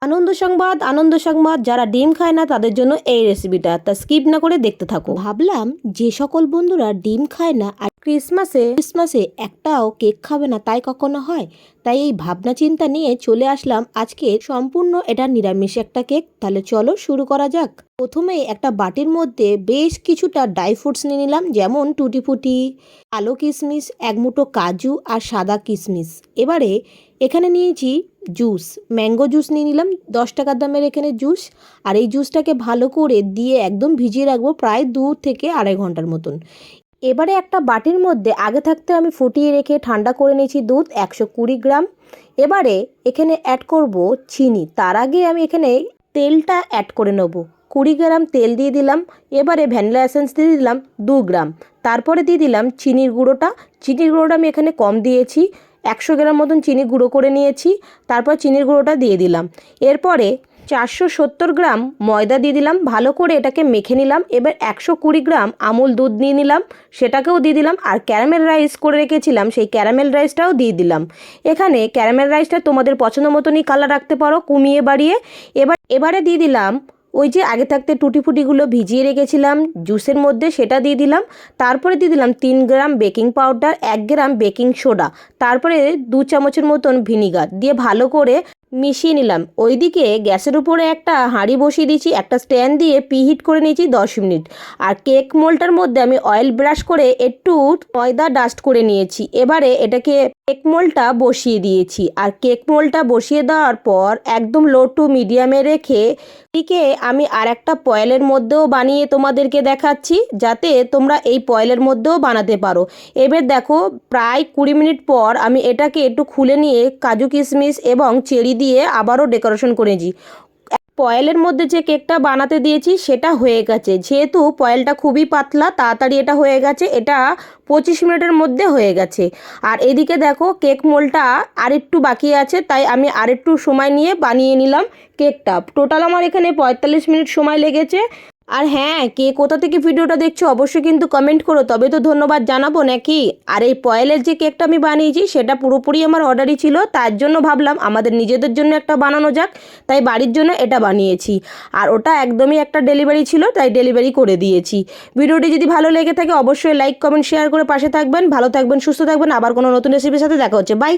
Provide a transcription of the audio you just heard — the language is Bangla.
আনন্দ সংবাদ যারা ডিম খায় না তাদের জন্য এই রেসিপিটা, তা স্কিপ না করে দেখতে থাকো। ভাবলাম যে সকল বন্ধুরা ডিম খায় না আর ক্রিসমাসে একটাও কেক খাবে না তাই কখনো হয়, তাই এই ভাবনা চিন্তা নিয়ে চলে আসলাম আজকে সম্পূর্ণ এটা নিরামিষ একটা কেক। তাহলে চলো শুরু করা যাক। প্রথমেই একটা বাটির মধ্যে বেশ কিছুটা ড্রাই ফ্রুটস নিয়ে নিলাম, যেমন টুটি ফুটি, কালো কিশমিশ, এক মুঠো কাজু আর সাদা কিশমিশ। এবারে এখানে নিয়েছি জুস, ম্যাঙ্গো জুস নিয়ে নিলাম 10 টাকার দামের এখানে জুস। আর এই জুসটাকে ভালো করে দিয়ে একদম ভিজিয়ে রাখবো প্রায় 2 থেকে আড়াই ঘন্টার মতন। এবারে একটা বাটির মধ্যে আগে থাকতে আমি ফুটিয়ে রেখে ঠান্ডা করে নিয়েছি দুধ 120 গ্রাম। এবারে এখানে অ্যাড করব চিনি। তার আগে আমি এখানে তেলটা অ্যাড করে নেব। 20 গ্রাম তেল দিয়ে দিলাম। এবারে ভ্যানিলা এসেন্স দিয়ে দিলাম 2 গ্রাম। তারপরে দিয়ে দিলাম চিনির গুঁড়োটা আমি এখানে কম দিয়েছি, 100 গ্রাম মতন চিনি গুঁড়ো করে নিয়েছি। তারপর চিনির গুঁড়োটা দিয়ে দিলাম। এরপরে 470 গ্রাম ময়দা দিয়ে দিলাম, ভালো করে এটাকে মেখে নিলাম। এবার 120 গ্রাম আমুল দুধ নিয়ে নিলাম, সেটাকেও দিয়ে দিলাম। আর ক্যারামেল রাইস করে রেখেছিলাম, সেই ক্যারামেল রাইসটাও দিয়ে দিলাম। এখানে ক্যারামেল রাইসটা তোমাদের পছন্দ মতনই কালার রাখতে পারো, কমিয়ে বাড়িয়ে। এবারে দিয়ে দিলাম ওই যে আগে থাকতে টুটি ফুটিগুলো ভিজিয়ে রেখেছিলাম জুসের মধ্যে, সেটা দিয়ে দিলাম। তারপরে দিয়ে দিলাম 3 গ্রাম বেকিং পাউডার, 1 গ্রাম বেকিং সোডা, তারপরে 2 চামচের মতন ভিনিগার দিয়ে ভালো করে মিশিয়ে নিলাম। ওইদিকে গ্যাসের উপরে একটা হাঁড়ি বসিয়ে দিয়েছি, একটা স্ট্যান্ড দিয়ে প্রিহিট করে নিয়েছি 10 মিনিট। আর কেক মোল্ডটার মধ্যে আমি অয়েল ব্রাশ করে একটু ময়দা ডাস্ট করে নিয়েছি। এবারে এটাকে কেক মোল্ডটা বসিয়ে দিয়েছি। আর কেক মোল্ডটা বসিয়ে দেওয়ার পর একদম লো টু মিডিয়ামে রেখে এদিকে আমি আর একটা পয়েলের মধ্যেও বানিয়ে তোমাদেরকে দেখাচ্ছি, যাতে তোমরা এই পয়েলের মধ্যেও বানাতে পারো। এবার দেখো প্রায় 20 মিনিট পর আমি এটাকে একটু খুলে নিয়ে কাজু কিশমিশ এবং চেরি দিয়ে আবারও ডেকোরেশন করেছি। পয়েলের মধ্যে যে কেকটা বানাতে দিয়েছি সেটা হয়ে গেছে, যেহেতু পয়েলটা খুবই পাতলা তাড়াতাড়ি এটা হয়ে গেছে, এটা 25 মিনিটের মধ্যে হয়ে গেছে। আর এদিকে দেখো কেক মোল্ডটা আরেকটু বাকি আছে, তাই আমি আরেকটু সময় নিয়ে বানিয়ে নিলাম কেকটা। টোটাল আমার এখানে 45 মিনিট সময় লেগেছে। আর হ্যাঁ, কে কোথা থেকে ভিডিওটা দেখছো অবশ্যই কিন্তু কমেন্ট করো, তবে তো ধন্যবাদ জানাবো নাকি। আর এই পয়েলের যে কেকটা আমি বানিয়েছি সেটা পুরোপুরি আমার অর্ডারই ছিল, তার জন্য ভাবলাম আমাদের নিজেদের জন্য একটা বানানো যাক, তাই বাড়ির জন্য এটা বানিয়েছি। আর ওটা একদমই একটা ডেলিভারি ছিল, তাই ডেলিভারি করে দিয়েছি। ভিডিওটি যদি ভালো লেগে থাকে অবশ্যই লাইক কমেন্ট শেয়ার করে পাশে থাকবেন। ভালো থাকবেন, সুস্থ থাকবেন। আবার কোনো নতুন রেসিপির সাথে দেখা হচ্ছে। বাই।